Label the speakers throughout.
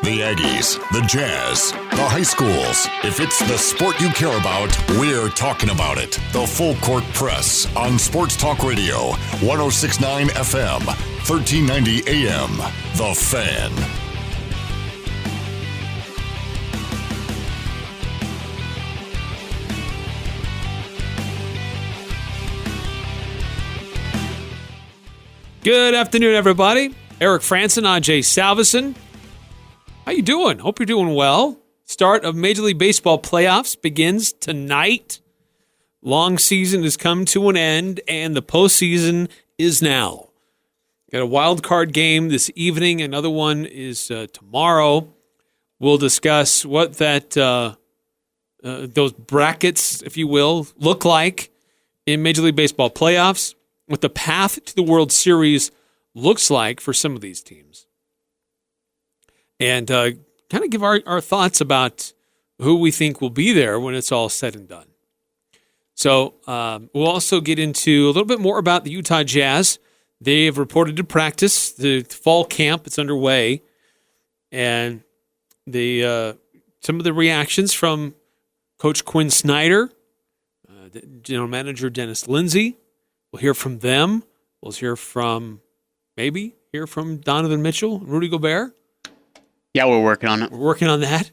Speaker 1: The Aggies, the Jazz, the high schools. If it's the sport you care about, we're talking about it. The Full Court Press on Sports Talk Radio, 106.9 FM, 1390 AM. The Fan.
Speaker 2: Good afternoon, everybody. Eric Frandsen, Ajay, Salvesen. How you doing? Hope you're doing well. Start of Major League Baseball playoffs begins tonight. Long season has come to an end, and the postseason is now. Got a wild card game this evening. Another one is tomorrow. We'll discuss what that those brackets, if you will, look like in Major League Baseball playoffs. What the path to the World Series looks like for some of these teams. And kind of give our thoughts about who we think will be there when it's all said and done. So we'll also get into a little bit more about the Utah Jazz. They have reported to practice. The fall camp is underway. And some of the reactions from Coach Quinn Snyder, the general manager Dennis Lindsay. We'll hear from them. We'll hear from Donovan Mitchell and Rudy Gobert.
Speaker 3: Yeah, we're working on it.
Speaker 2: We're working on that.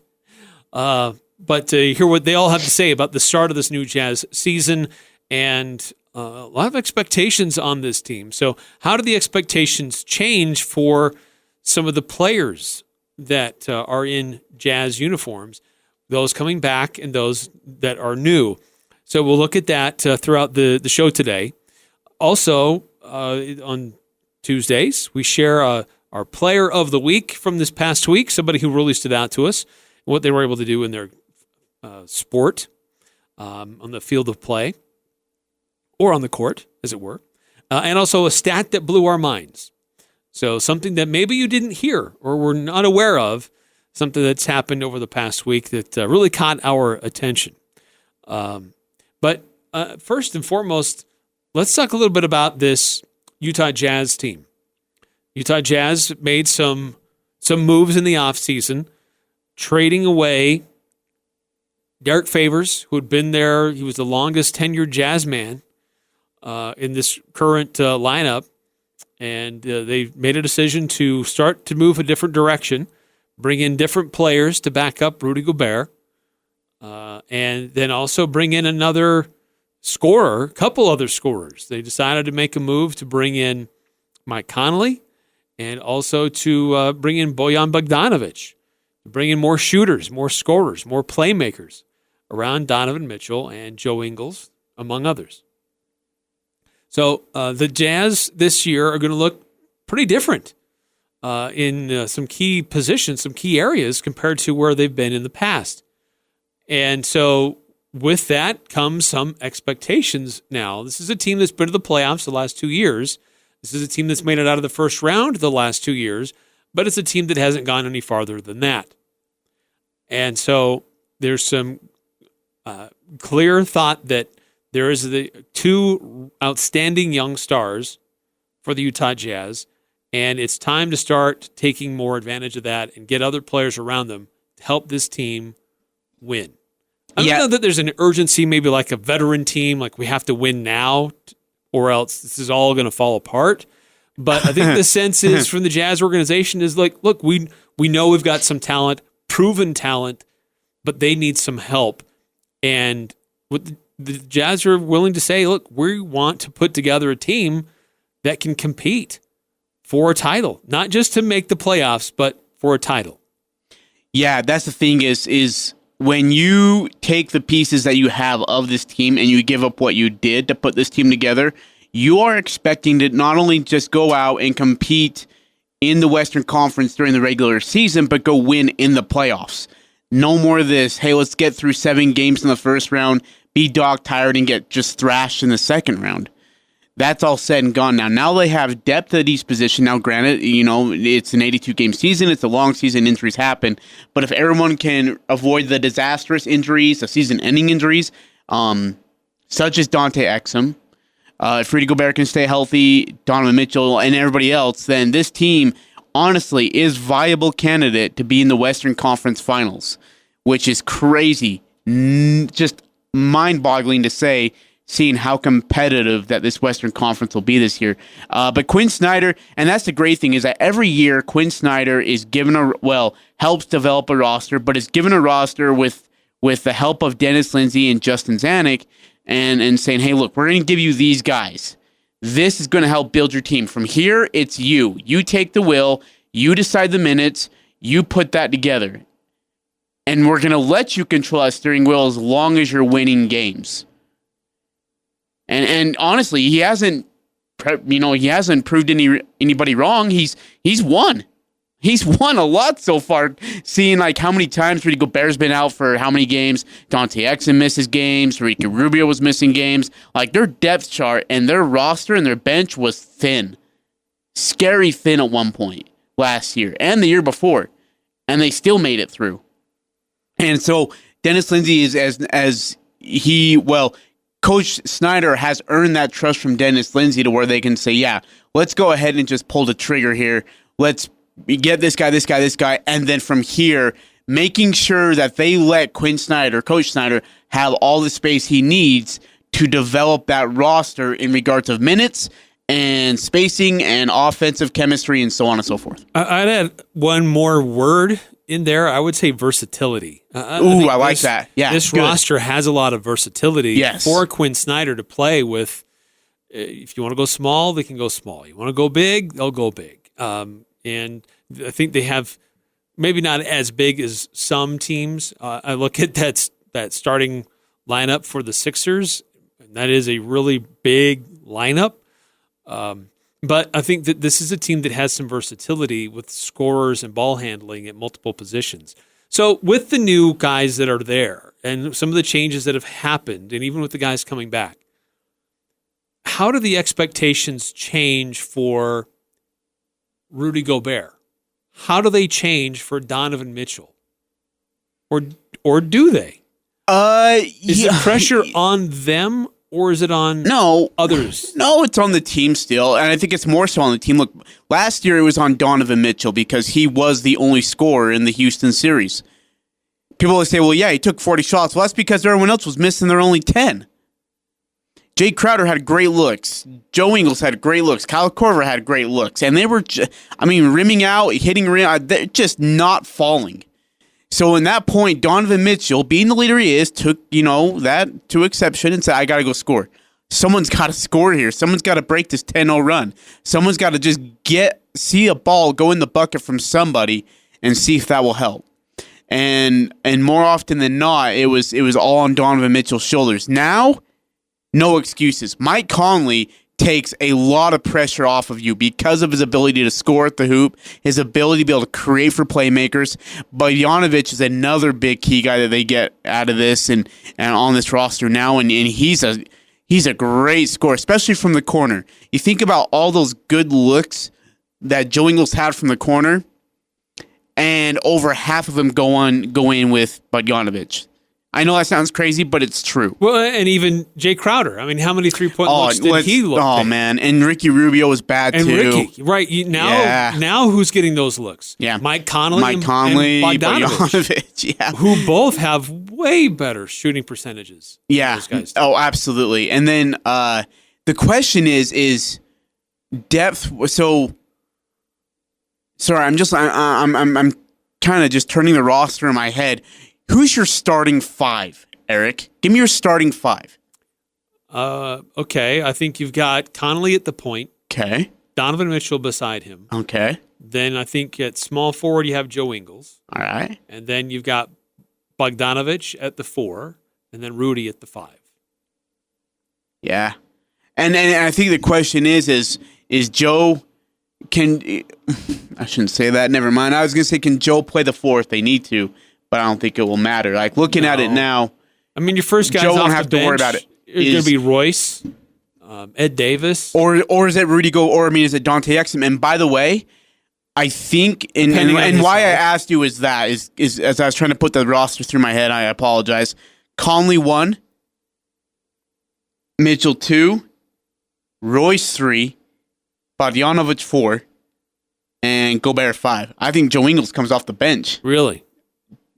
Speaker 2: But to hear what they all have to say about the start of this new Jazz season and a lot of expectations on this team. So how do the expectations change for some of the players that are in Jazz uniforms, those coming back and those that are new? So we'll look at that throughout the show today. Also, on Tuesdays, we share our player of the week from this past week, somebody who really stood out to us, what they were able to do in their sport on the field of play or on the court, as it were, and also a stat that blew our minds. So something that maybe you didn't hear or were not aware of, something that's happened over the past week that really caught our attention. But first and foremost, let's talk a little bit about this Utah Jazz team. Utah Jazz made some moves in the offseason, trading away Derek Favors, who had been there. He was the longest tenured Jazz man in this current lineup. And they made a decision to start to move a different direction, bring in different players to back up Rudy Gobert, and then also bring in another scorer, a couple other scorers. They decided to make a move to bring in Mike Conley and also to bring in Bojan Bogdanovic, to bring in more shooters, more scorers, more playmakers around Donovan Mitchell and Joe Ingles, among others. So the Jazz this year are going to look pretty different in some key positions, some key areas compared to where they've been in the past. And so with that comes some expectations now. This is a team that's been to the playoffs the last 2 years. This is a team that's made it out of the first round the last 2 years, but it's a team that hasn't gone any farther than that. And so there's some clear thought that there is the two outstanding young stars for the Utah Jazz, and it's time to start taking more advantage of that and get other players around them to help this team win. I don't know that there's an urgency, maybe like a veteran team, like we have to win now or else this is all going to fall apart. But I think the sense is from the Jazz organization is like, look, we know we've got some talent, proven talent, but they need some help. And what the Jazz are willing to say, look, we want to put together a team that can compete for a title, not just to make the playoffs, but for a title.
Speaker 3: Yeah, that's the thing is when you take the pieces that you have of this team and you give up what you did to put this team together, you are expecting to not only just go out and compete in the Western Conference during the regular season, but go win in the playoffs. No more of this, hey, let's get through 7 games in the first round, be dog-tired, and get just thrashed in the second round. That's all said and gone now. Now they have depth at each position. Now, granted, it's an 82-game season. It's a long season. Injuries happen. But if everyone can avoid the disastrous injuries, the season-ending injuries, such as Dante Exum, if Rudy Gobert can stay healthy, Donovan Mitchell, and everybody else, then this team honestly is viable candidate to be in the Western Conference Finals, which is crazy. Just mind-boggling to say, seeing how competitive that this Western Conference will be this year. But Quinn Snyder, and that's the great thing, is that every year Quinn Snyder is helps develop a roster, but is given a roster with the help of Dennis Lindsay and Justin Zanuck and saying, hey, look, we're going to give you these guys. This is going to help build your team. From here, it's you. You take the wheel. You decide the minutes. You put that together. And we're going to let you control that steering wheel as long as you're winning games. And honestly, he hasn't proved anybody wrong. He's won. He's won a lot so far. Seeing like how many times Rudy Gobert's been out for how many games, Dante Exum misses games, Ricky Rubio was missing games. Like their depth chart and their roster and their bench was thin, scary thin at one point last year and the year before, and they still made it through. And so Dennis Lindsay is Coach Snyder has earned that trust from Dennis Lindsay to where they can say, yeah, let's go ahead and just pull the trigger here. Let's get this guy. And then from here, making sure that they let Coach Snyder, have all the space he needs to develop that roster in regards of minutes and spacing and offensive chemistry and so on and so forth.
Speaker 2: I'd add one more word in there. I would say versatility.
Speaker 3: I like that. Yeah,
Speaker 2: this roster has a lot of versatility for Quinn Snyder to play with. If you want to go small, they can go small. You want to go big, they'll go big. And I think they have maybe not as big as some teams. I look at that starting lineup for the Sixers, and that is a really big lineup. But I think that this is a team that has some versatility with scorers and ball handling at multiple positions. So with the new guys that are there and some of the changes that have happened, and even with the guys coming back, how do the expectations change for Rudy Gobert? How do they change for Donovan Mitchell? Or do they? Is the pressure on them? Or is it on others?
Speaker 3: No, it's on the team still. And I think it's more so on the team. Look, last year it was on Donovan Mitchell because he was the only scorer in the Houston series. People will say, well, yeah, he took 40 shots. Well, that's because everyone else was missing their only 10. Jay Crowder had great looks. Joe Ingles had great looks. Kyle Korver had great looks. And they were, rimming out, hitting rim, they're just not falling. So in that point, Donovan Mitchell, being the leader he is, took, that to exception and said, I got to go score. Someone's got to score here. Someone's got to break this 10-0 run. Someone's got to just see a ball go in the bucket from somebody and see if that will help. And more often than not, it was all on Donovan Mitchell's shoulders. Now, no excuses. Mike Conley takes a lot of pressure off of you because of his ability to score at the hoop, his ability to be able to create for playmakers. Bogdanovic is another big key guy that they get out of this and on this roster now, and he's a great scorer, especially from the corner. You think about all those good looks that Joe Ingles had from the corner, and over half of them go in with Bogdanovic. I know that sounds crazy, but it's true.
Speaker 2: Well, and even Jay Crowder. I mean, how many three-point looks did he look?
Speaker 3: Oh, man. And Ricky Rubio was bad, too.
Speaker 2: Ricky, right. Now who's getting those looks?
Speaker 3: Yeah.
Speaker 2: Mike Conley and Bogdanovic.
Speaker 3: Yeah.
Speaker 2: Who both have way better shooting percentages.
Speaker 3: Yeah.
Speaker 2: Those guys
Speaker 3: do. Oh, absolutely. And then the question is depth. So, sorry, I'm kind of just turning the roster in my head. Who's your starting five, Eric? Give me your starting five.
Speaker 2: Okay. I think you've got Conley at the point.
Speaker 3: Okay.
Speaker 2: Donovan Mitchell beside him.
Speaker 3: Okay.
Speaker 2: Then I think at small forward you have Joe Ingles.
Speaker 3: All right.
Speaker 2: And then you've got Bogdanovic at the 4, and then Rudy at the 5.
Speaker 3: Yeah. And I think the question is Joe I shouldn't say that. Never mind. I was going to say, can Joe play the 4 if they need to? But I don't think it will matter. Like, looking at it now,
Speaker 2: I mean, your first guys
Speaker 3: Joe
Speaker 2: off
Speaker 3: won't
Speaker 2: the
Speaker 3: have
Speaker 2: bench
Speaker 3: to worry about it.
Speaker 2: It's going to be Royce, Ed Davis,
Speaker 3: or is it Rudy is it Dante Exum? And by the way, I think and why I asked you is as I was trying to put the roster through my head. I apologize. Conley 1, Mitchell 2, Royce 3, Bogdanovic 4, and Gobert 5. I think Joe Ingles comes off the bench.
Speaker 2: Really?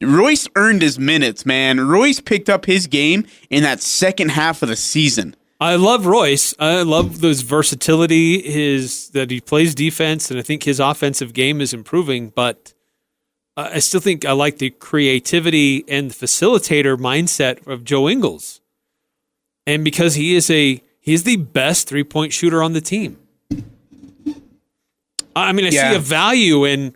Speaker 3: Royce earned his minutes, man. Royce picked up his game in that second half of the season.
Speaker 2: I love Royce. I love his versatility, that he plays defense, and I think his offensive game is improving, but I still think I like the creativity and the facilitator mindset of Joe Ingles. And because he is the best three-point shooter on the team. I mean, I see a value in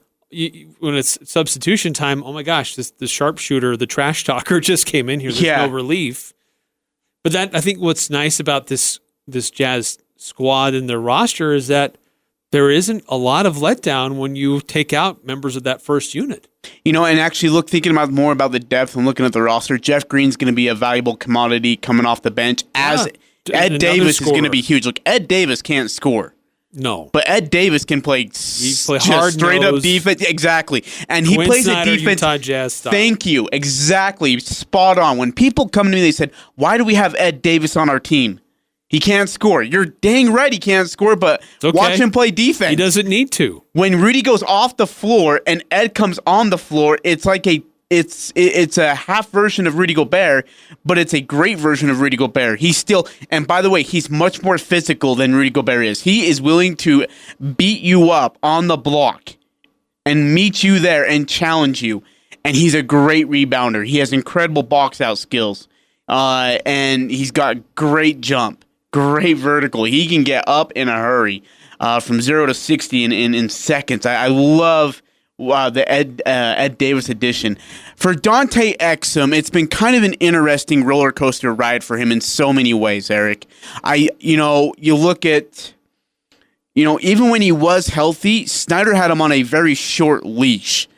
Speaker 2: when it's substitution time. Oh my gosh, the sharpshooter, the trash talker just came in here. There's no relief. But I think what's nice about this Jazz squad and their roster is that there isn't a lot of letdown when you take out members of that first unit.
Speaker 3: And actually thinking more about the depth and looking at the roster, Jeff Green's going to be a valuable commodity coming off the bench, as Ed Davis is going to be huge. Look, Ed Davis can't score.
Speaker 2: No.
Speaker 3: But Ed Davis can play
Speaker 2: hard
Speaker 3: straight up defense. Exactly. And he plays a defense.
Speaker 2: Utah Jazz style.
Speaker 3: Thank you. Exactly. Spot on. When people come to me, they said, why do we have Ed Davis on our team? He can't score. You're dang right he can't score, but watch him play defense.
Speaker 2: He doesn't need to.
Speaker 3: When Rudy goes off the floor and Ed comes on the floor, it's like it's a half version of Rudy Gobert, but it's a great version of Rudy Gobert. And by the way, he's much more physical than Rudy Gobert is. He is willing to beat you up on the block and meet you there and challenge you. And he's a great rebounder. He has incredible box out skills. And he's got great jump, great vertical. He can get up in a hurry from 0 to 60 in seconds. I love the Ed Davis edition. For Dante Exum, it's been kind of an interesting roller coaster ride for him in so many ways, Eric. You look at, even when he was healthy, Snyder had him on a very short leash.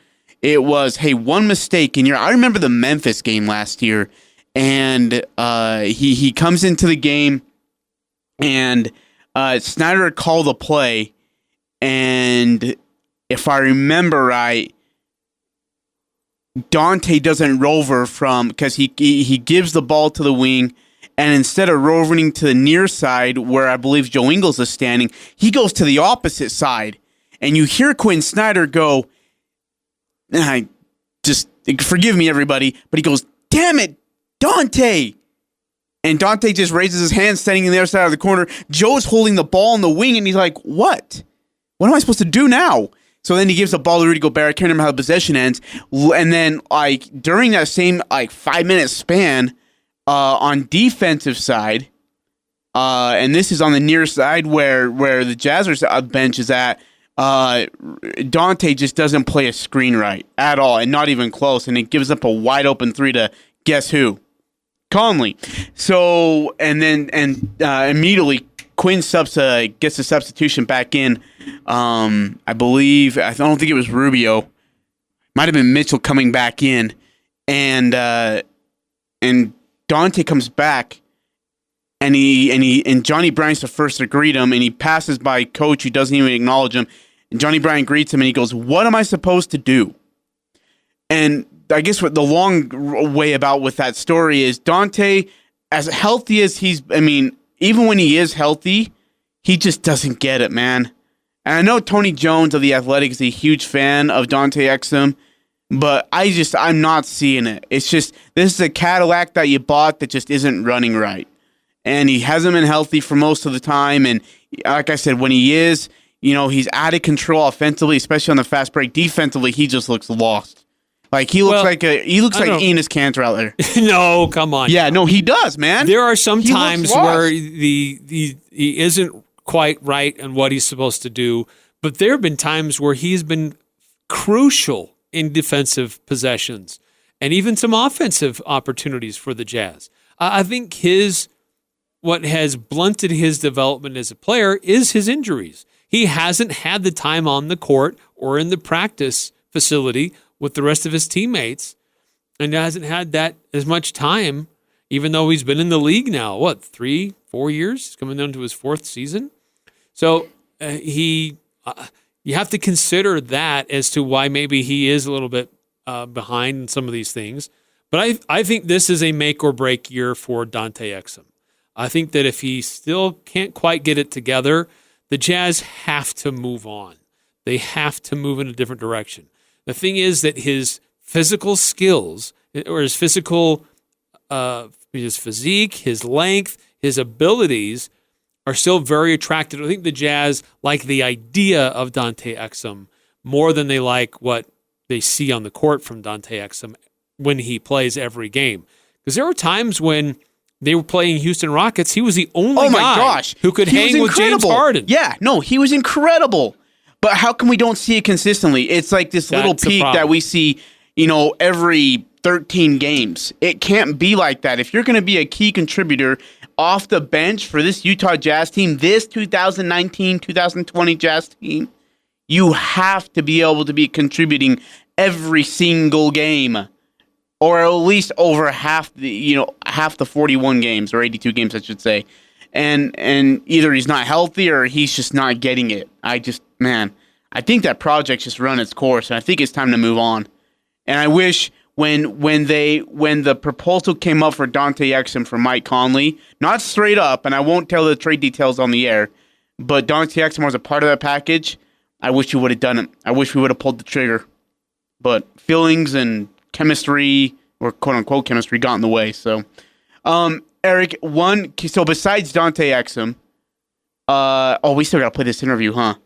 Speaker 3: It was, hey, one mistake in I remember the Memphis game last year, and he comes into the game, and Snyder called a play, and if I remember right, Dante doesn't rover because he gives the ball to the wing, and instead of rovering to the near side where I believe Joe Ingles is standing, he goes to the opposite side. And you hear Quinn Snyder go, forgive me, everybody, but he goes, damn it, Dante. And Dante just raises his hand standing in the other side of the corner. Joe's holding the ball in the wing, and he's like, what? What am I supposed to do now? So then he gives the ball to Rudy Gobert. I can't remember how the possession ends. And then, during that same 5-minute span, on defensive side, and this is on the near side where the Jazzers bench is at, Dante just doesn't play a screen right at all, and not even close. And it gives up a wide open three to guess who? Conley. So, and immediately Quinn gets the substitution back in. I don't think it was Rubio. Might have been Mitchell coming back in, and Dante comes back, and Johnny Bryant's the first to greet him, and he passes by Coach, who doesn't even acknowledge him, and Johnny Bryant greets him, and he goes, "What am I supposed to do?" And I guess what the long way about with that story is Dante, as healthy as even when he is healthy, he just doesn't get it, man. And I know Tony Jones of The Athletic is a huge fan of Dante Exum, but I'm not seeing it. It's just, this is a Cadillac that you bought that just isn't running right. And he hasn't been healthy for most of the time. And like I said, when he is, he's out of control offensively, especially on the fast break. Defensively, he just looks lost. Like he looks like Enes Kanter out there.
Speaker 2: No, come on.
Speaker 3: Yeah, no, he does, man.
Speaker 2: There are some times where he isn't quite right on what he's supposed to do, but there have been times where he's been crucial in defensive possessions and even some offensive opportunities for the Jazz. I think what has blunted his development as a player is his injuries. He hasn't had the time on the court or in the practice facility with the rest of his teammates, and hasn't had that as much time, even though he's been in the league now, 3-4 years? He's coming down to his 4th season. So you have to consider that as to why maybe he is a little bit behind in some of these things. But I think this is a make or break year for Dante Exum. I think that if he still can't quite get it together, the Jazz have to move on. They have to move in a different direction. The thing is that his physical skills, or his physique, his length, his abilities are still very attractive. I think the Jazz like the idea of Dante Exum more than they like what they see on the court from Dante Exum when he plays every game. Because there were times when they were playing Houston Rockets, he was the only guy who could hang with James Harden.
Speaker 3: Yeah, no, he was incredible. But how come we don't see it consistently? It's like this little peak that we see, every 13 games. It can't be like that. If you're going to be a key contributor off the bench for this Utah Jazz team, this 2019-2020 Jazz team, you have to be able to be contributing every single game, or at least over half the 41 games or 82 games, I should say. And either he's not healthy or he's just not getting it. I think that project's just run its course, and I think it's time to move on. And I wish when the proposal came up for Dante Exum for Mike Conley, not straight up, and I won't tell the trade details on the air, but Dante Exum was a part of that package, I wish you would have done it. I wish we would have pulled the trigger. But feelings and chemistry, or quote-unquote chemistry, got in the way. So, Eric, so besides Dante Exum, we still got to play this interview, huh?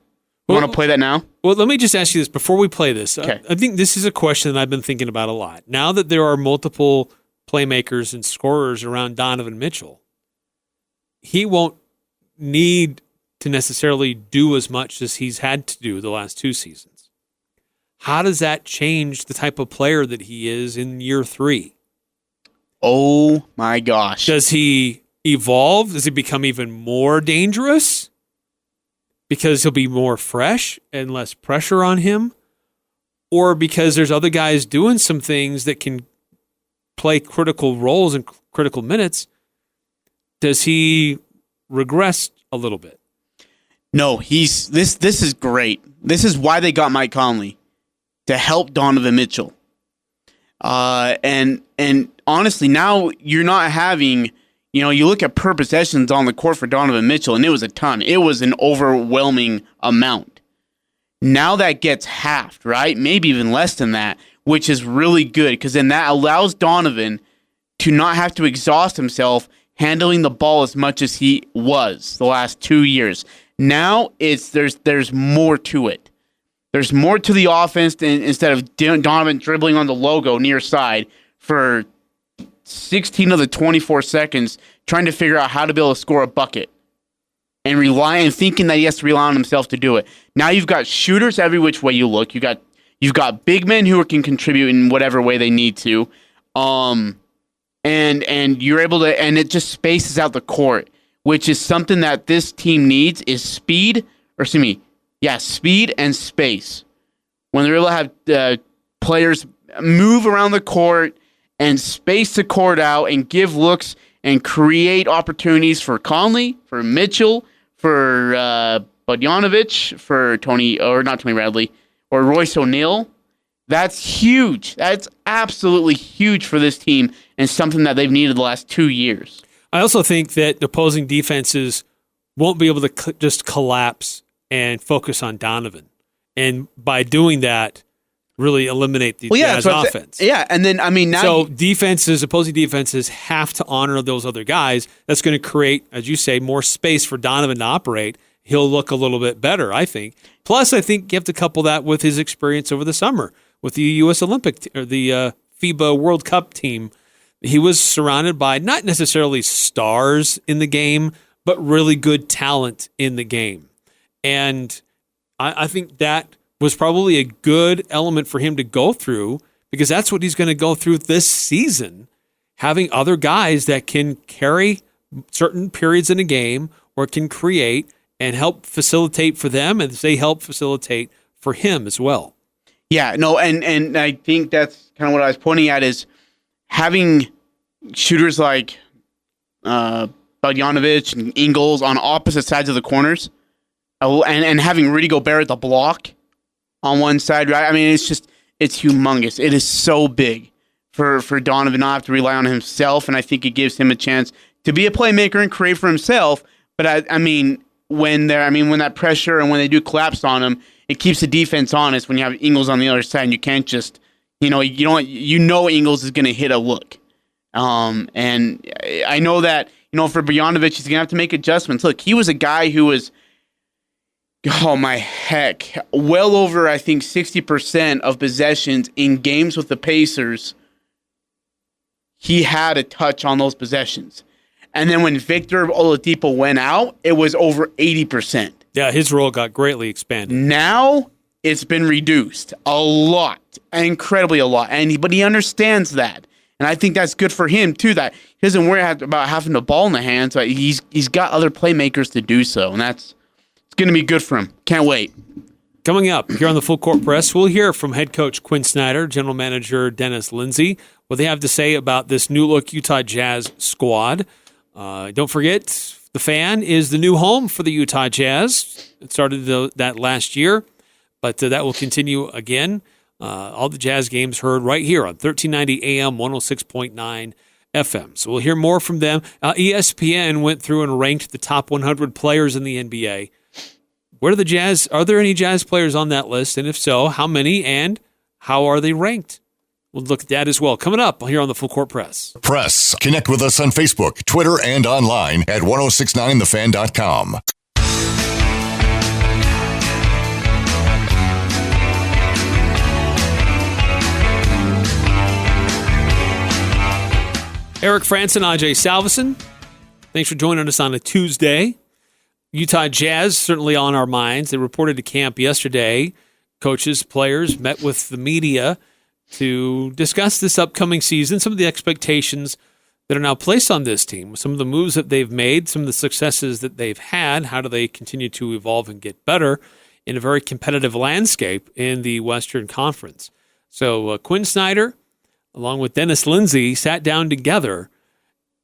Speaker 3: Want to play that now?
Speaker 2: Well, let me just ask you this before we play this.
Speaker 3: Okay.
Speaker 2: I think this is a question that I've been thinking about a lot. Now that there are multiple playmakers and scorers around Donovan Mitchell, he won't need to necessarily do as much as he's had to do the last two seasons. How does that change the type of player that he is in year 3?
Speaker 3: Oh, my gosh.
Speaker 2: Does he evolve? Does he become even more dangerous? Because he'll be more fresh and less pressure on him? Or because there's other guys doing some things that can play critical roles and critical minutes, does he regress a little bit?
Speaker 3: No, this is great. This is why they got Mike Conley, to help Donovan Mitchell. And honestly, now you're not having, you look at per possessions on the court for Donovan Mitchell, and it was a ton. It was an overwhelming amount. Now that gets halved, right? Maybe even less than that, which is really good, because then that allows Donovan to not have to exhaust himself handling the ball as much as he was the last 2 years. Now there's more to it. There's more to the offense instead of Donovan dribbling on the logo near side for 16 of the 24 seconds trying to figure out how to be able to score a bucket and thinking that he has to rely on himself to do it. Now you've got shooters every which way you look. You've got big men who can contribute in whatever way they need to. And you're able to, and it just spaces out the court, which is something that this team needs, is speed and space. When they're able to have players move around the court and space the court out and give looks and create opportunities for Conley, for Mitchell, for Bogdanovic, for not Tony Bradley, or Royce O'Neal. That's huge. That's absolutely huge for this team and something that they've needed the last 2 years.
Speaker 2: I also think that opposing defenses won't be able to just collapse and focus on Donovan. And by doing that, really eliminate the Jazz offense.
Speaker 3: Yeah, and then, now...
Speaker 2: So opposing defenses have to honor those other guys. That's going to create, as you say, more space for Donovan to operate. He'll look a little bit better, I think. Plus, I think you have to couple that with his experience over the summer with the U.S. or the FIBA World Cup team. He was surrounded by not necessarily stars in the game, but really good talent in the game. And I think that was probably a good element for him to go through, because that's what he's going to go through this season, having other guys that can carry certain periods in a game or can create and help facilitate for them, and they help facilitate for him as well.
Speaker 3: Yeah, no, and I think that's kind of what I was pointing at, is having shooters like Bogdanovic and Ingles on opposite sides of the corners, and having Rudy Gobert at the block on one side, right? It's humongous. It is so big for Donovan not have to rely on himself, and I think it gives him a chance to be a playmaker and create for himself. But when that pressure and when they do collapse on them, it keeps the defense honest when you have Ingles on the other side and you can't just, Ingles is going to hit a look. And I know that, for Bojanovic, he's going to have to make adjustments. Look, he was a guy who was, well over, I think, 60% of possessions in games with the Pacers, he had a touch on those possessions. And then when Victor Oladipo went out, it was over 80%.
Speaker 2: Yeah, his role got greatly expanded.
Speaker 3: Now it's been reduced a lot, incredibly a lot. But he understands that. And I think that's good for him, too, that he doesn't worry about having the ball in the hands. But he's got other playmakers to do so, and it's going to be good for him. Can't wait.
Speaker 2: Coming up here on the Full Court Press, we'll hear from head coach Quinn Snyder, general manager Dennis Lindsay, what they have to say about this new-look Utah Jazz squad. Don't forget, the Fan is the new home for the Utah Jazz. It started that last year, but that will continue again. All the Jazz games heard right here on 1390 AM, 106.9 FM. So we'll hear more from them. ESPN went through and ranked the top 100 players in the NBA. Where are the Jazz? Are there any Jazz players on that list? And if so, how many and how are they ranked? We'll look at that as well. Coming up here on the Full Court Press.
Speaker 1: Connect with us on Facebook, Twitter, and online at 1069thefan.com.
Speaker 2: Eric Frandsen, Ajay Salvesen, thanks for joining us on a Tuesday. Utah Jazz certainly on our minds. They reported to camp yesterday. Coaches, players met with the media to discuss this upcoming season, some of the expectations that are now placed on this team, some of the moves that they've made, some of the successes that they've had, how do they continue to evolve and get better in a very competitive landscape in the Western Conference. So Quinn Snyder, along with Dennis Lindsay, sat down together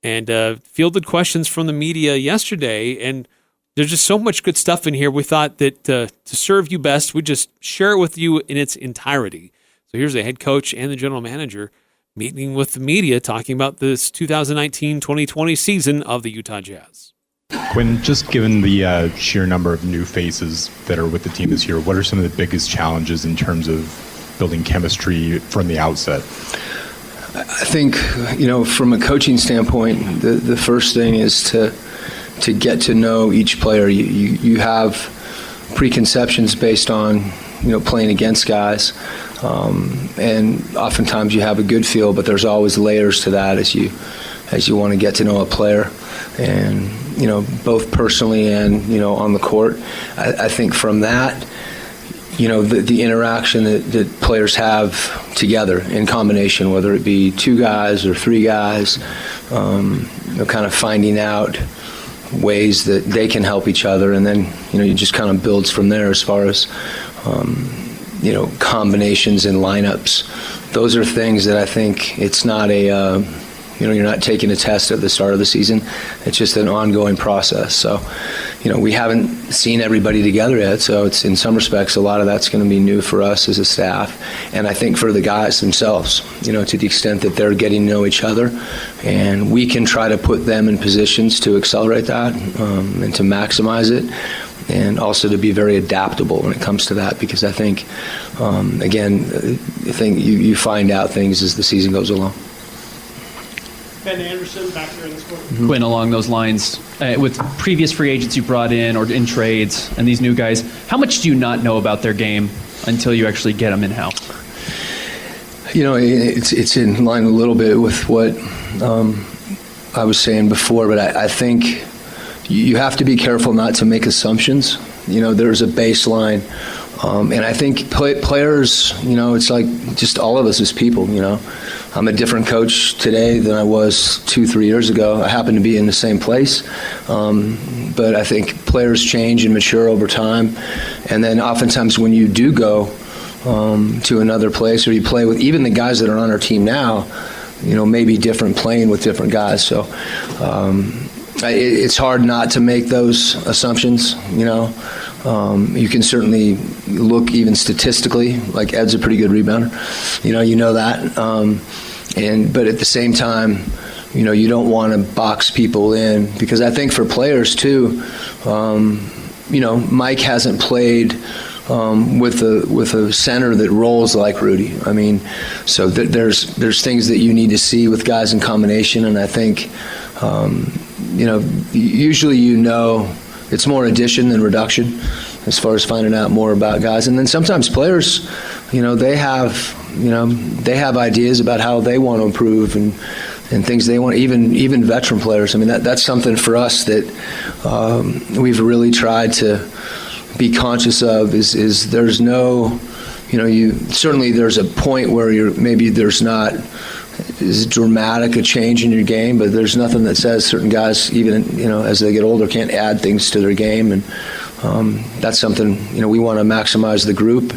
Speaker 2: and fielded questions from the media yesterday, and there's just so much good stuff in here. We thought that to serve you best, we'd just share it with you in its entirety. So here's the head coach and the general manager meeting with the media, talking about this 2019-2020 season of the Utah Jazz.
Speaker 4: Quinn, just given the sheer number of new faces that are with the team this year, what are some of the biggest challenges in terms of building chemistry from the outset?
Speaker 5: I think, from a coaching standpoint, the first thing is to get to know each player. You have preconceptions based on, playing against guys. And oftentimes you have a good feel, but there's always layers to that as you want to get to know a player, and both personally and on the court. I think from that, the interaction that players have together in combination, whether it be two guys or three guys, kind of finding out ways that they can help each other, and then you just kind of builds from there as far as combinations and lineups. Those are things that I think it's not a you're not taking a test at the start of the season. It's just an ongoing process. So we haven't seen everybody together yet, so it's, in some respects, a lot of that's going to be new for us as a staff, and I think for the guys themselves, to the extent that they're getting to know each other, and we can try to put them in positions to accelerate that and to maximize it, and also to be very adaptable when it comes to that, because I think, I think you find out things as the season goes along.
Speaker 6: Ben Anderson back here in this corner.
Speaker 7: Mm-hmm. Quinn, along those lines, with previous free agents you brought in or in trades and these new guys, how much do you not know about their game until you actually get them in-house?
Speaker 5: It's in line a little bit with what I was saying before, but I think you have to be careful not to make assumptions. There's a baseline, and I think players, it's like just all of us as people, I'm a different coach today than I was 2-3 years ago. I happen to be in the same place, but I think players change and mature over time, and then oftentimes when you do go to another place, or you play with even the guys that are on our team now, may be different playing with different guys. So it's hard not to make those assumptions. You can certainly look even statistically, like Ed's a pretty good rebounder. You know that. But at the same time, you don't want to box people in, because I think for players too, Mike hasn't played with a center that rolls like Rudy. I mean, so there's things that you need to see with guys in combination, and I think usually it's more addition than reduction as far as finding out more about guys. And then sometimes players, they have ideas about how they want to improve and things they want, even veteran players. I mean, that's something for us that we've really tried to be conscious of is there's no, certainly there's a point where maybe there's not as dramatic a change in your game, but there's nothing that says certain guys, even, as they get older, can't add things to their game. And that's something, we want to maximize the group,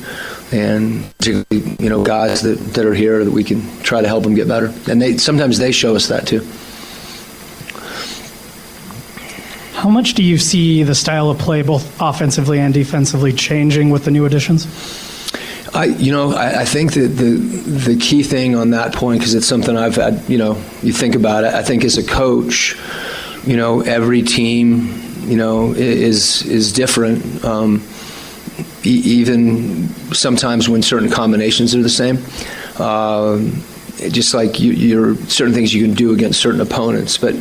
Speaker 5: and particularly, guys that are here that we can try to help them get better. And sometimes they show us that too.
Speaker 6: How much do you see the style of play, both offensively and defensively, changing with the new additions?
Speaker 5: I think that the key thing on that point, because it's something I've had, you think about it, I think as a coach, every team, is different. Even sometimes when certain combinations are the same. Just like you're certain things you can do against certain opponents, but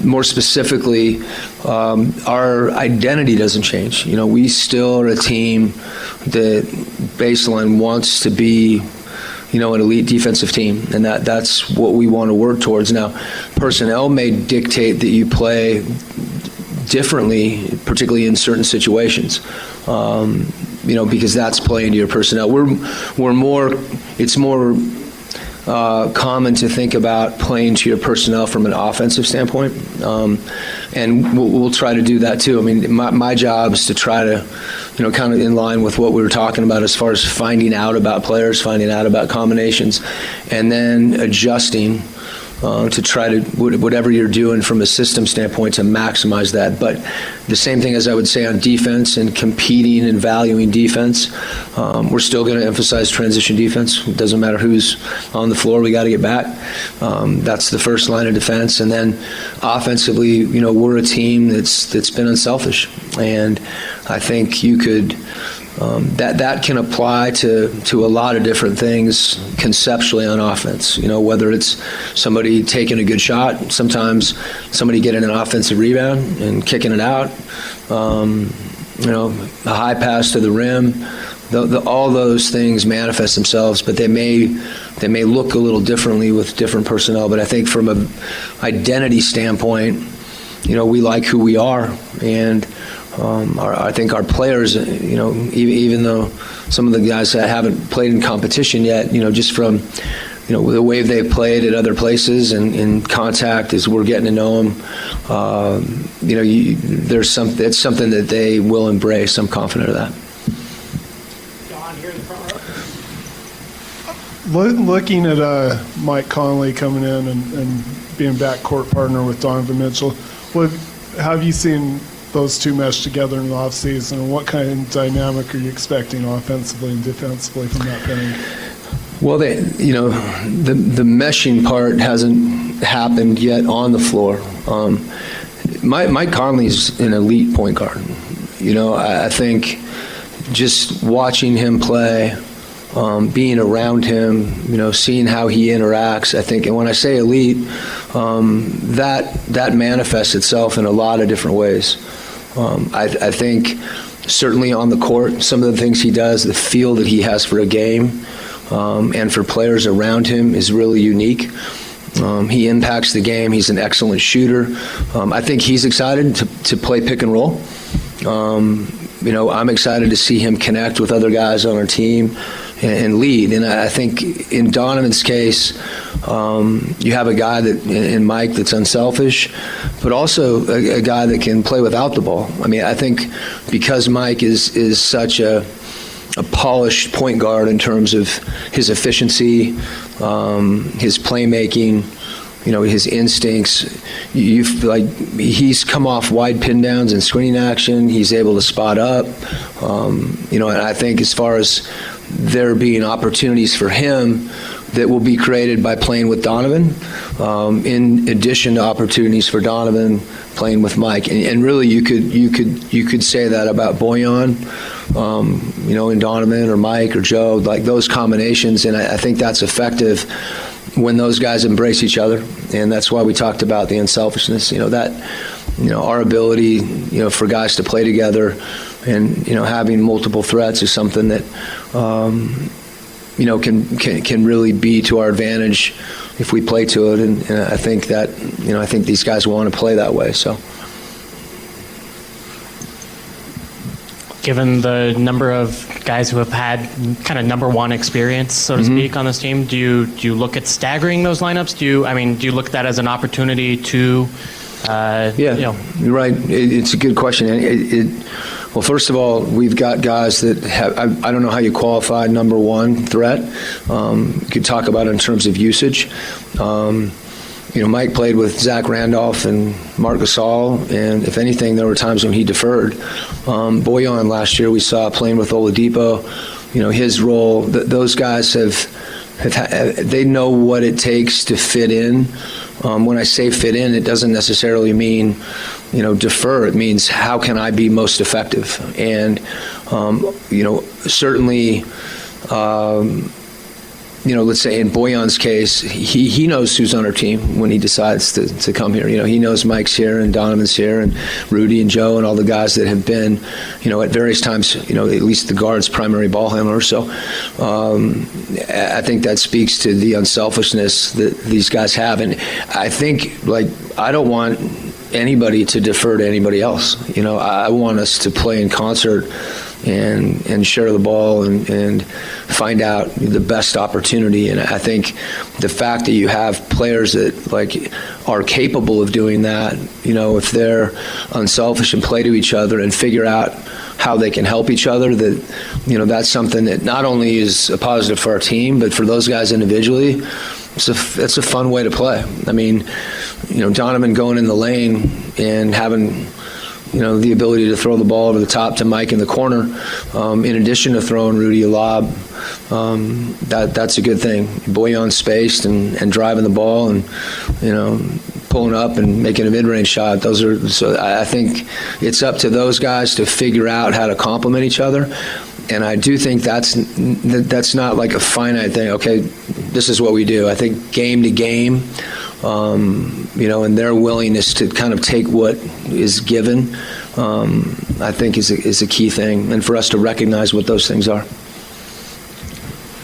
Speaker 5: more specifically, our identity doesn't change. We still are a team that baseline wants to be, an elite defensive team, and that's what we want to work towards. Now, personnel may dictate that you play differently, particularly in certain situations. Because that's playing to your personnel. It's more common to think about playing to your personnel from an offensive standpoint, and we'll try to do that too. I mean, my job is to try to, kind of in line with what we were talking about as far as finding out about players, finding out about combinations, and then adjusting to try to, whatever you're doing from a system standpoint, to maximize that. But the same thing as I would say on defense and competing and valuing defense, we're still going to emphasize transition defense. It doesn't matter who's on the floor, we got to get back. That's the first line of defense. And then offensively, we're a team that's been unselfish. And I think you could, that can apply to a lot of different things conceptually on offense. Whether it's somebody taking a good shot, sometimes somebody getting an offensive rebound and kicking it out, a high pass to the rim. All those things manifest themselves, but they may look a little differently with different personnel. But I think from an identity standpoint, we like who we are, and I think our players, even though some of the guys that haven't played in competition yet, just from, the way they've played at other places and in contact as we're getting to know them, it's something that they will embrace. I'm confident of that.
Speaker 6: Don, here in the front row.
Speaker 8: Looking at Mike Conley coming in and being backcourt partner with Donovan Mitchell, have you seen those two mesh together in the offseason, and what kind of dynamic are you expecting offensively and defensively from that pairing?
Speaker 5: Well, the meshing part hasn't happened yet on the floor. Mike Conley's an elite point guard. I think just watching him play, being around him, seeing how he interacts, I think, and when I say elite, that manifests itself in a lot of different ways. I think certainly on the court, some of the things he does, the feel that he has for a game, and for players around him is really unique. He impacts the game. He's an excellent shooter. I think he's excited to play pick and roll. I'm excited to see him connect with other guys on our team and lead. And I think in Donovan's case, you have a guy in Mike that's unselfish, but also a guy that can play without the ball. I mean, I think because Mike is such a polished point guard in terms of his efficiency, his playmaking, his instincts. He's come off wide pin downs and screening action. He's able to spot up. And I think as far as there being opportunities for him that will be created by playing with Donovan, in addition to opportunities for Donovan playing with Mike. And really, you could say that about Boyan, in Donovan or Mike or Joe, like those combinations. And I think that's effective when those guys embrace each other. And that's why we talked about the unselfishness. Our ability, for guys to play together and having multiple threats is something that can really be to our advantage if we play to it. And I think that I think these guys want to play that way. So,
Speaker 9: given the number of guys who have had kind of number one experience, so to speak, on this team, do you look at staggering those lineups? Do you look at that as an opportunity to?
Speaker 5: You're right. It's a good question. Well, first of all, we've got guys that have, I don't know how you qualify number one threat. You could talk about it in terms of usage. Mike played with Zach Randolph and Marc Gasol, and if anything, there were times when he deferred. Boyan last year, we saw playing with Oladipo. His role, those guys they know what it takes to fit in. When I say fit in, it doesn't necessarily mean, defer. It means how can I be most effective? And, certainly, let's say in Boyan's case, he knows who's on our team when he decides to come here. He knows Mike's here and Donovan's here and Rudy and Joe and all the guys that have been, at various times, at least the guard's primary ball handler. So I think that speaks to the unselfishness that these guys have. And I think, I don't want anybody to defer to anybody else. I want us to play in concert and share the ball and find out the best opportunity. And I think the fact that you have players that are capable of doing that, if they're unselfish and play to each other and figure out how they can help each other, that's something that not only is a positive for our team, but for those guys individually, it's a fun way to play. I mean, Donovan going in the lane and having the ability to throw the ball over the top to Mike in the corner, in addition to throwing Rudy a lob, that's a good thing. Boyan spaced and driving the ball and, pulling up and making a mid-range shot. So I think it's up to those guys to figure out how to complement each other. And I do think that's not like a finite thing. Okay, this is what we do. I think game to game, and their willingness to kind of take what is given, I think is a key thing, and for us to recognize what those things are.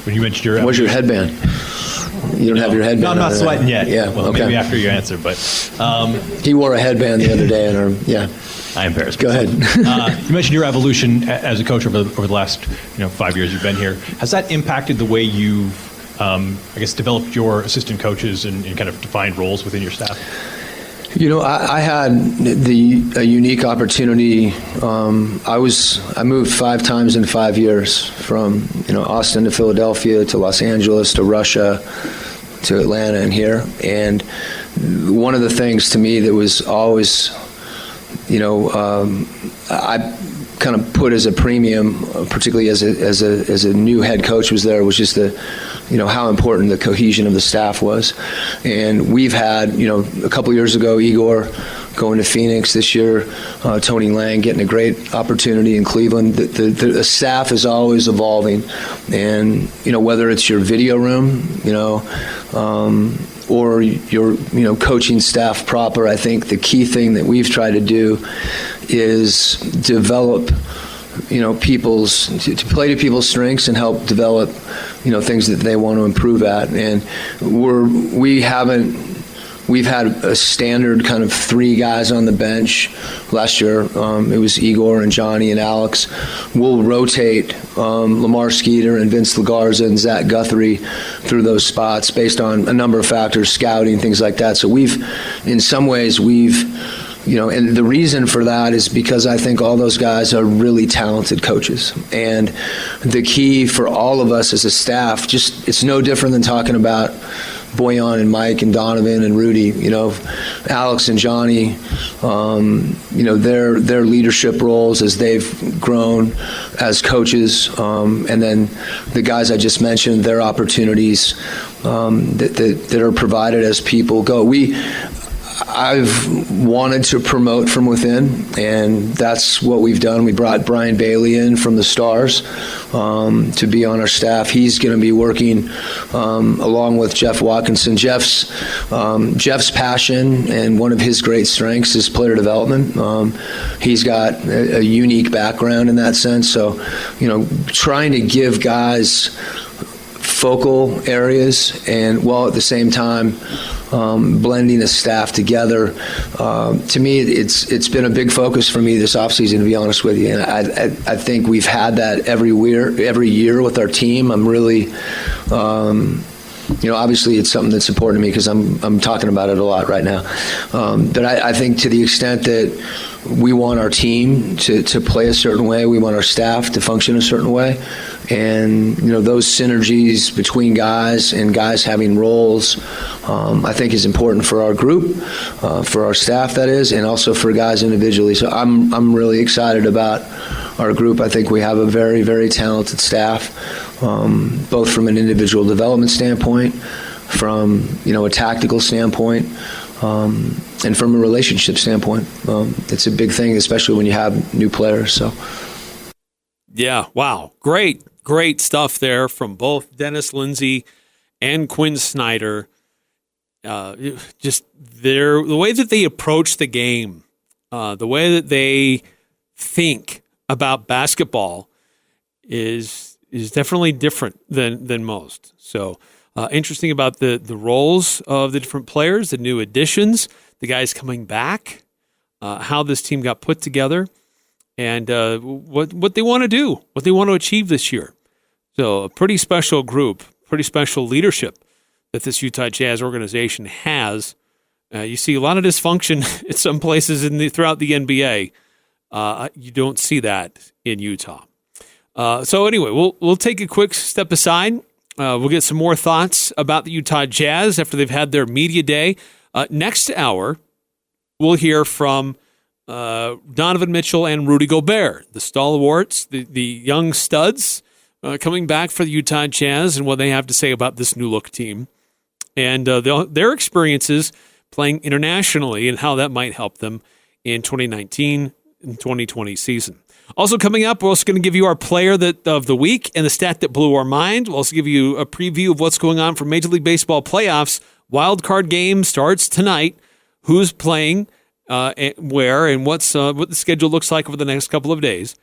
Speaker 4: When you mentioned your
Speaker 5: what's your headband? You don't have your headband.
Speaker 4: No, I'm not sweating yet.
Speaker 5: Yeah,
Speaker 4: well,
Speaker 5: okay.
Speaker 4: Maybe after you answer, but
Speaker 5: he wore a headband the other day,
Speaker 4: I'm embarrassed.
Speaker 5: Go ahead.
Speaker 4: You mentioned your evolution as a coach over the last 5 years you've been here. Has that impacted the way you've developed your assistant coaches and kind of defined roles within your staff?
Speaker 5: I had a unique opportunity. I moved 5 times in 5 years, from Austin to Philadelphia to Los Angeles to Russia to Atlanta and here. And one of the things to me that was always, I kind of put as a premium, particularly as a new head coach was there, was just how important the cohesion of the staff was. And we've had, a couple years ago, Igor going to Phoenix this year, Tony Lang getting a great opportunity in Cleveland. The staff is always evolving. And, whether it's your video room, or your, coaching staff proper, I think the key thing that we've tried to do is develop, to play to people's strengths and help develop, things that they want to improve at. And we've had a standard kind of 3 guys on the bench. Last year, it was Igor and Johnny and Alex. We'll rotate Lamar Skeeter and Vince LaGarza and Zach Guthrie through those spots based on a number of factors, scouting, things like that. So in some ways, and the reason for that is because I think all those guys are really talented coaches. And the key for all of us as a staff, it's no different than talking about, Boyan and Mike and Donovan and Rudy, Alex and Johnny, their leadership roles as they've grown as coaches, and then the guys I just mentioned, their opportunities that are provided as people go. I've wanted to promote from within, and that's what we've done. We brought Brian Bailey in from the Stars to be on our staff. He's going to be working along with Jeff Watkinson. Jeff's passion and one of his great strengths is player development. He's got a unique background in that sense. So, trying to give guys focal areas and while at the same time blending the staff together. To me, it's been a big focus for me this offseason, to be honest with you. And I think we've had that every year with our team. I'm really, obviously it's something that's important to me because I'm talking about it a lot right now. But I think to the extent that we want our team to play a certain way, we want our staff to function a certain way. And, those synergies between guys and guys having roles, I think is important for our group, for our staff, that is, and also for guys individually. So I'm really excited about our group. I think we have a very, very talented staff, both from an individual development standpoint, from, a tactical standpoint, and from a relationship standpoint. It's a big thing, especially when you have new players. So,
Speaker 2: yeah, wow, great stuff there from both Dennis Lindsay and Quinn Snyder. Just the way that they approach the game, the way that they think about basketball is definitely different than most. So interesting about the roles of the different players, the new additions, the guys coming back, how this team got put together, and what they want to do, what they want to achieve this year. So a pretty special group, pretty special leadership that this Utah Jazz organization has. You see a lot of dysfunction in some places throughout the NBA. You don't see that in Utah. So anyway, we'll take a quick step aside. We'll get some more thoughts about the Utah Jazz after they've had their media day. Next hour, we'll hear from Donovan Mitchell and Rudy Gobert, the stalwarts, the young studs coming back for the Utah Jazz, and what they have to say about this new look team and their experiences playing internationally and how that might help them in 2019 and 2020 season. Also coming up, we're also going to give you our player of the week and the stat that blew our mind. We'll also give you a preview of what's going on for Major League Baseball playoffs. Wild card game starts tonight. Who's playing, where, and what the schedule looks like over the next couple of days.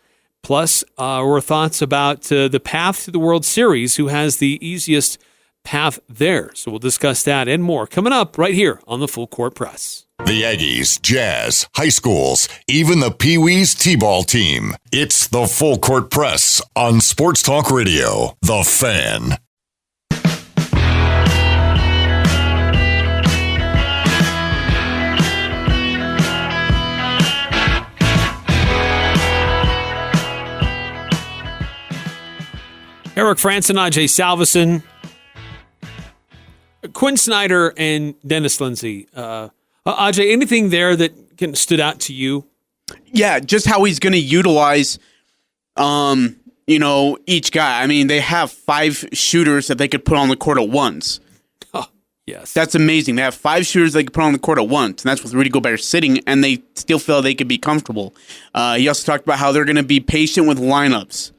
Speaker 2: Plus, our thoughts about the path to the World Series, who has the easiest path there. So we'll discuss that and more coming up right here on the Full Court Press.
Speaker 1: The Aggies, Jazz, high schools, even the Pee Wee's T-ball team. It's the Full Court Press on Sports Talk Radio, The Fan.
Speaker 2: Eric Frandsen, Ajay Salvesen, Quinn Snyder, and Dennis Lindsay. Ajay, anything there that stood out to you?
Speaker 3: Yeah, just how he's going to utilize, each guy. I mean, they have 5 shooters that they could put on the court at once.
Speaker 2: Oh, yes.
Speaker 3: That's amazing. They have 5 shooters they could put on the court at once, and that's with Rudy Gobert sitting, and they still feel they could be comfortable. He also talked about how they're going to be patient with lineups.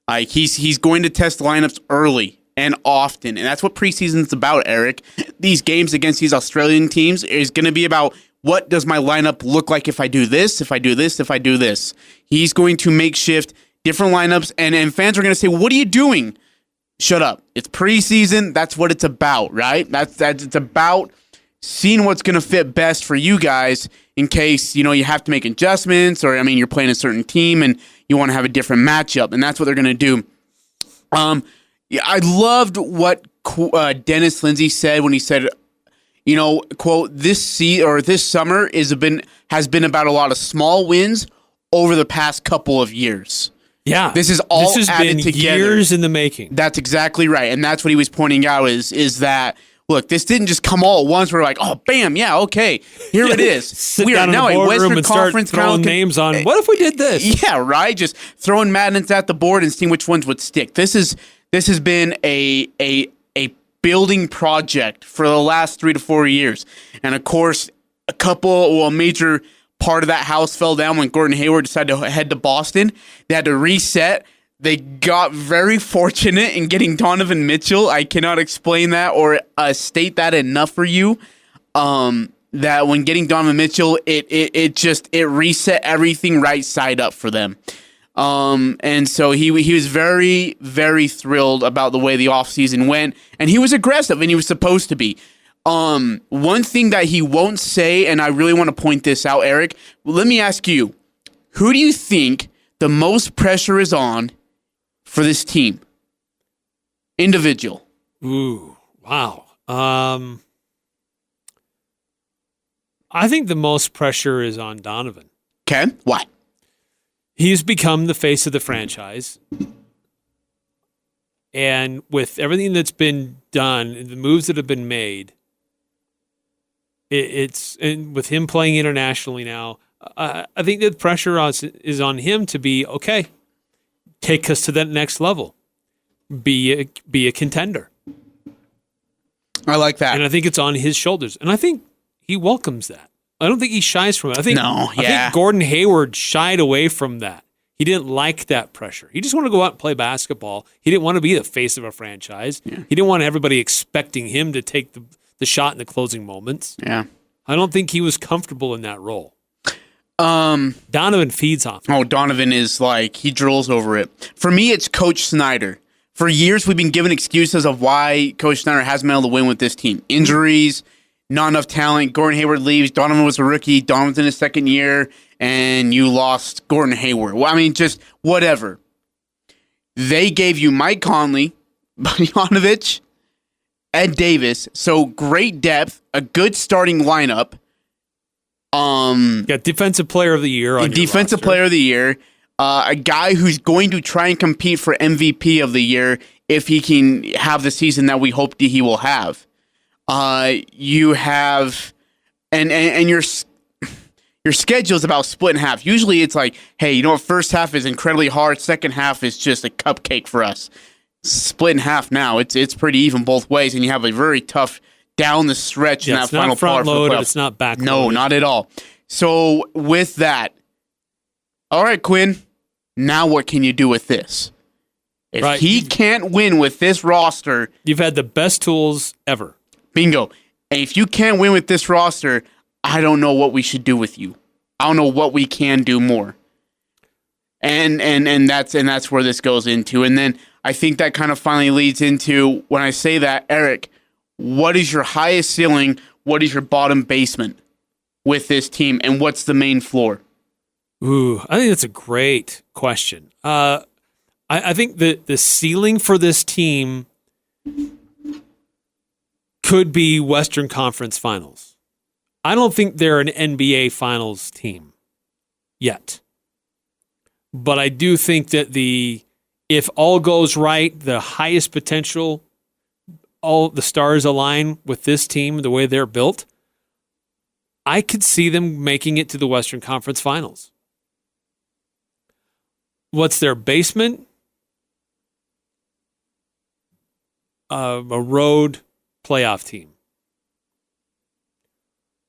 Speaker 3: Like he's going to test lineups early and often, and that's what preseason's about, Eric. These games against these Australian teams is going to be about what does my lineup look like if I do this, if I do this, if I do this. He's going to makeshift different lineups, and fans are going to say, "What are you doing?" Shut up. It's preseason. That's what it's about, right? That's it's about seeing what's going to fit best for you guys in case, you have to make adjustments or, you're playing a certain team and you want to have a different matchup, and that's what they're going to do. I loved what Dennis Lindsay said when he said, quote, this summer has been about a lot of small wins over the past couple of years.
Speaker 2: Yeah.
Speaker 3: This is all
Speaker 2: added
Speaker 3: been
Speaker 2: together. Years in the making.
Speaker 3: That's exactly right. And that's what he was pointing out is that look, this didn't just come all at once. We're like, oh, bam, yeah, okay, here it is.
Speaker 2: Sit
Speaker 3: We
Speaker 2: down
Speaker 3: are now
Speaker 2: in
Speaker 3: a
Speaker 2: the boardroom
Speaker 3: Western
Speaker 2: and start
Speaker 3: Conference
Speaker 2: throwing names on. What if we did this?
Speaker 3: Yeah, right. Just throwing Madden's at the board and seeing which ones would stick. This has been a building project for the last 3 to 4 years, and of course, a major part of that house fell down when Gordon Hayward decided to head to Boston. They had to reset. They got very fortunate in getting Donovan Mitchell. I cannot explain that or state that enough for you. That when getting Donovan Mitchell, it reset everything right side up for them. And so he was very, very thrilled about the way the offseason went, and he was aggressive, and he was supposed to be. One thing that he won't say, and I really want to point this out, Eric, let me ask you, who do you think the most pressure is on for this team? Individual.
Speaker 2: Ooh, wow. I think the most pressure is on Donovan.
Speaker 3: Okay, why?
Speaker 2: He's become the face of the franchise. And with everything that's been done, and the moves that have been made, and with him playing internationally now, I think the pressure is on him to be, okay, take us to that next level. Be a contender.
Speaker 3: I like that.
Speaker 2: And I think it's on his shoulders. And I think he welcomes that. I don't think he shies from it. I think Gordon Hayward shied away from that. He didn't like that pressure. He just wanted to go out and play basketball. He didn't want to be the face of a franchise. Yeah. He didn't want everybody expecting him to take the shot in the closing moments.
Speaker 3: Yeah.
Speaker 2: I don't think he was comfortable in that role. Donovan feeds off him.
Speaker 3: Oh, Donovan is like, he drills over it. For me, it's Coach Snyder. For years, we've been given excuses of why Coach Snyder hasn't been able to win with this team. Injuries, not enough talent. Gordon Hayward leaves. Donovan was a rookie. Donovan's in his second year, and you lost Gordon Hayward. Well, I mean, just whatever. They gave you Mike Conley, Bogdanovich, Ed Davis. So great depth, a good starting lineup.
Speaker 2: Got Defensive Player of the Year on
Speaker 3: Defensive Player of the Year. A guy who's going to try and compete for MVP of the year if he can have the season that we hope he will have. You have, and your schedule is about split in half. Usually it's like, hey, first half is incredibly hard. Second half is just a cupcake for us. Split in half now. It's pretty even both ways, and you have a very tough down the stretch in that final part.
Speaker 2: It's not front loaded. It's not back loaded.
Speaker 3: No, not at all. So with that, all right, Quinn, now what can you do with this? If he can't win with this roster...
Speaker 2: You've had the best tools ever.
Speaker 3: Bingo. And if you can't win with this roster, I don't know what we should do with you. I don't know what we can do more. And that's where this goes into. And then I think that kind of finally leads into, when I say that, Eric, what is your highest ceiling? What is your bottom basement with this team? And what's the main floor?
Speaker 2: Ooh, I think that's a great question. I think the ceiling for this team could be Western Conference Finals. I don't think they're an NBA Finals team yet. But I do think that if all goes right, the highest potential, all the stars align with this team, the way they're built, I could see them making it to the Western Conference Finals. What's their basement? A road playoff team.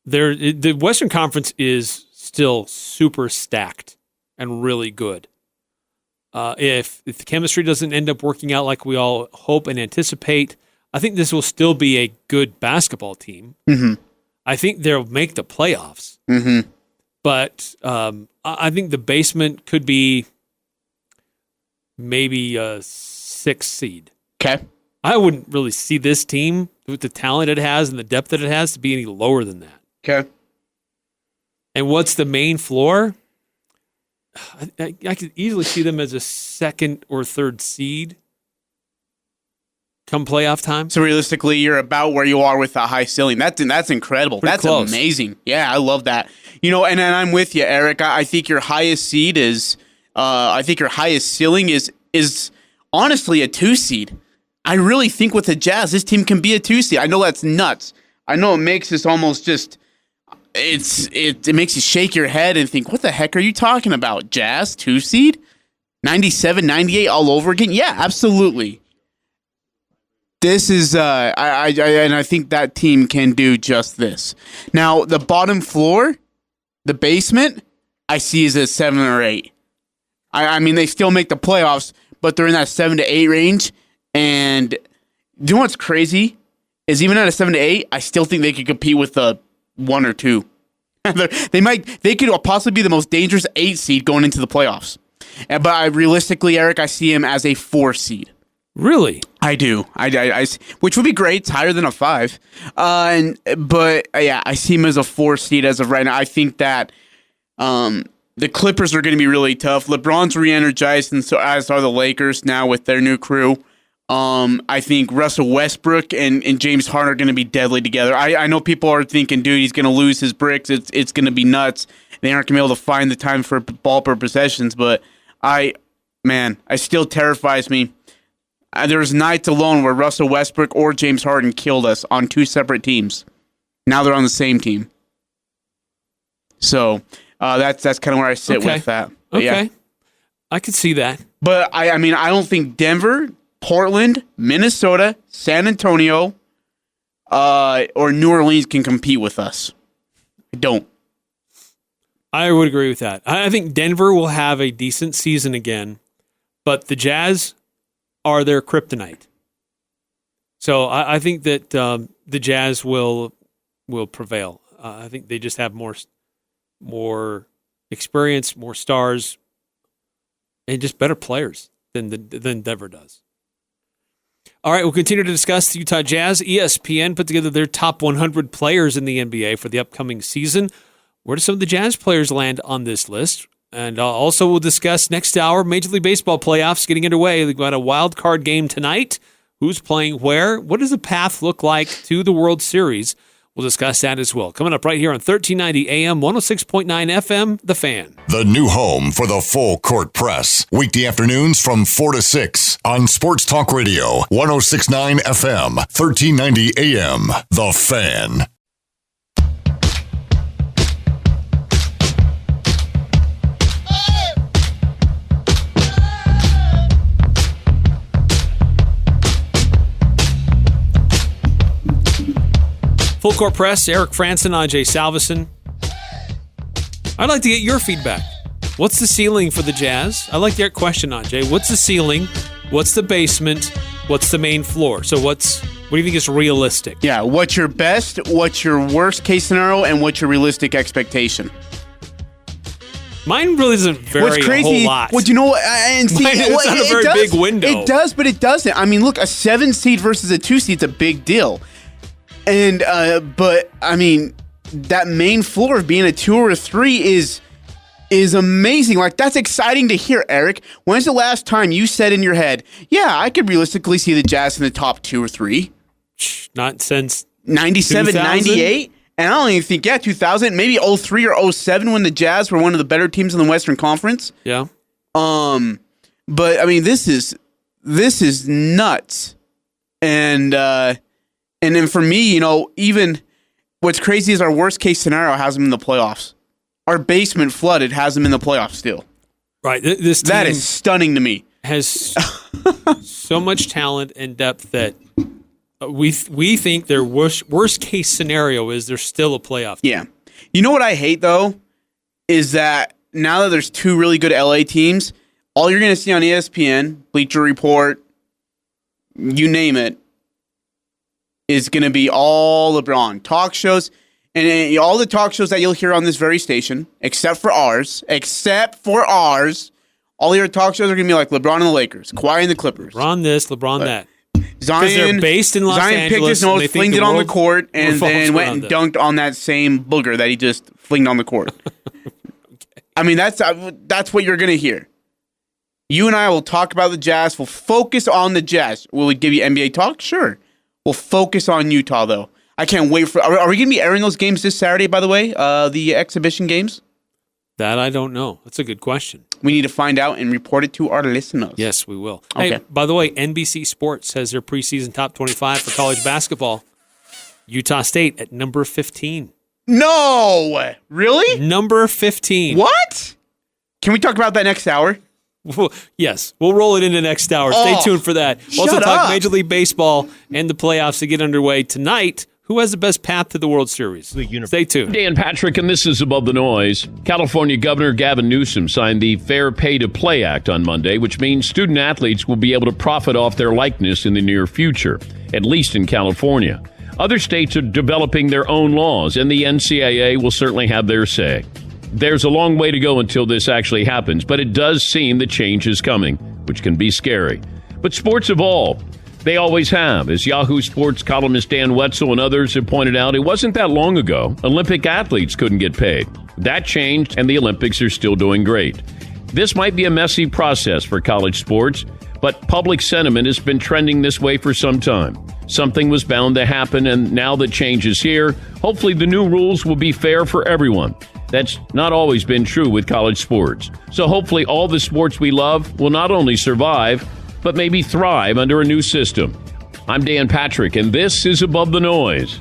Speaker 2: The Western Conference is still super stacked and really good. If the chemistry doesn't end up working out like we all hope and anticipate, I think this will still be a good basketball team.
Speaker 3: Mm-hmm.
Speaker 2: I think they'll make the playoffs.
Speaker 3: Mm-hmm.
Speaker 2: But I think the basement could be maybe a 6th seed.
Speaker 3: Okay.
Speaker 2: I wouldn't really see this team with the talent it has and the depth that it has to be any lower than that.
Speaker 3: Okay.
Speaker 2: And what's the main floor? I could easily see them as a 2nd or 3rd seed come playoff time.
Speaker 3: So realistically, you're about where you are with the high ceiling. That's incredible.
Speaker 2: Pretty
Speaker 3: That's
Speaker 2: close.
Speaker 3: Amazing. Yeah, I love that. And I'm with you, Eric. I think your highest seed is. I think your highest ceiling is honestly a 2 seed. I really think with the Jazz, this team can be a 2 seed. I know that's nuts. I know it makes this almost just, it makes you shake your head and think, what the heck are you talking about? Jazz, 2 seed? 97, 98 all over again? Yeah, absolutely. This is, I think that team can do just this. Now, the bottom floor, the basement, I see as a 7 or 8. I mean, they still make the playoffs, but they're in that 7 to 8 range. And do you know what's crazy? Is even at a 7 to 8, I still think they could compete with a 1 or 2. They could possibly be the most dangerous 8 seed going into the playoffs. But realistically, Eric, I see him as a 4 seed.
Speaker 2: Really?
Speaker 3: I do. I which would be great. It's higher than a 5. But I see him as a 4 seed as of right now. I think that the Clippers are going to be really tough. LeBron's re-energized, and so as are the Lakers now with their new crew. I think Russell Westbrook and James Harden are going to be deadly together. I know people are thinking, dude, he's going to lose his bricks. It's going to be nuts. They aren't going to be able to find the time for ball per possessions, but it still terrifies me. There's nights alone where Russell Westbrook or James Harden killed us on 2 separate teams. Now they're on the same team. So that's kind of where I sit with that. But
Speaker 2: okay.
Speaker 3: Yeah.
Speaker 2: I could see that.
Speaker 3: But I don't think Denver, Portland, Minnesota, San Antonio, or New Orleans can compete with us. I don't.
Speaker 2: I would agree with that. I think Denver will have a decent season again, but the Jazz are their kryptonite. So I think that the Jazz will prevail. I think they just have more experience, more stars, and just better players than Denver does. All right, we'll continue to discuss the Utah Jazz. ESPN put together their top 100 players in the NBA for the upcoming season. Where do some of the Jazz players land on this list? And also we'll discuss next hour Major League Baseball playoffs getting underway. We've got a wild card game tonight. Who's playing where? What does the path look like to the World Series? We'll discuss that as well. Coming up right here on 1390 AM, 106.9 FM, The Fan.
Speaker 1: The new home for the Full Court Press. Weekday afternoons from 4 to 6 on Sports Talk Radio, 106.9 FM, 1390 AM, The Fan.
Speaker 2: Full Court Press, Eric Frandsen, Ajay Salvesen. I'd like to get your feedback. What's the ceiling for the Jazz? I'd like to hear a question, Ajay. What's the ceiling? What's the basement? What's the main floor? So what do you think is realistic?
Speaker 3: Yeah, what's your best, what's your worst case scenario, and what's your realistic expectation?
Speaker 2: Mine really doesn't vary a whole lot.
Speaker 3: Well, you know, and see,
Speaker 2: it's not a very big window.
Speaker 3: It does, but it doesn't. I mean, look, a 7 seed versus a 2 seed is a big deal. And, but, I mean, that main floor of being a 2 or a 3 is amazing. Like, that's exciting to hear, Eric. When's the last time you said in your head, yeah, I could realistically see the Jazz in the top 2 or 3?
Speaker 2: Not since
Speaker 3: 97,
Speaker 2: 2000?
Speaker 3: 98? And I don't even think, 2000, maybe 03 or 07 when the Jazz were one of the better teams in the Western Conference.
Speaker 2: Yeah.
Speaker 3: But, I mean, this is nuts. And then for me, you know, even what's crazy is our worst case scenario has them in the playoffs. Our basement flooded has them in the playoffs still.
Speaker 2: Right. This team
Speaker 3: that is stunning to me.
Speaker 2: Has so much talent and depth that we think their worst case scenario is they're still a playoff team.
Speaker 3: Yeah. You know what I hate, though, is that now that there's 2 really good LA teams, all you're going to see on ESPN, Bleacher Report, you name it, is going to be all LeBron talk shows, and all the talk shows that you'll hear on this very station, except for ours, all your talk shows are going to be like LeBron and the Lakers, Kawhi and the Clippers.
Speaker 2: LeBron this, LeBron that.
Speaker 3: Zion,
Speaker 2: they're based in Los
Speaker 3: Zion
Speaker 2: Angeles,
Speaker 3: picked his nose, flinged it on the court, and then went and dunked on that same booger that he just flinged on the court. Okay. I mean, that's what you're going to hear. You and I will talk about the Jazz. We'll focus on the Jazz. Will we give you NBA talk? Sure. We'll focus on Utah, though. I can't wait for... Are we going to be airing those games this Saturday, by the way? The exhibition games?
Speaker 2: That I don't know. That's a good question.
Speaker 3: We need to find out and report it to our listeners.
Speaker 2: Yes, we will.
Speaker 3: Okay.
Speaker 2: Hey, by the way, NBC Sports has their preseason top 25 for college basketball. Utah State at number 15.
Speaker 3: No! Really?
Speaker 2: Number 15.
Speaker 3: What? Can we talk about that next hour?
Speaker 2: Yes, we'll roll it into next hour. Stay tuned for that. We'll also
Speaker 3: shut
Speaker 2: talk
Speaker 3: up.
Speaker 2: Major League Baseball and the playoffs to get underway tonight. Who has the best path to the World Series? Stay tuned.
Speaker 10: Dan Patrick, and this is Above the Noise. California Governor Gavin Newsom signed the Fair Pay to Play Act on Monday, which means student athletes will be able to profit off their likeness in the near future, at least in California. Other states are developing their own laws, and the NCAA will certainly have their say. There's a long way to go until this actually happens, but it does seem the change is coming, which can be scary. But sports evolve. They always have. As Yahoo Sports columnist Dan Wetzel and others have pointed out, it wasn't that long ago Olympic athletes couldn't get paid. That changed, and the Olympics are still doing great. This might be a messy process for college sports, but public sentiment has been trending this way for some time. Something was bound to happen, and now the change is here. Hopefully the new rules will be fair for everyone. That's not always been true with college sports. So hopefully all the sports we love will not only survive, but maybe thrive under a new system. I'm Dan Patrick, and this is Above the Noise.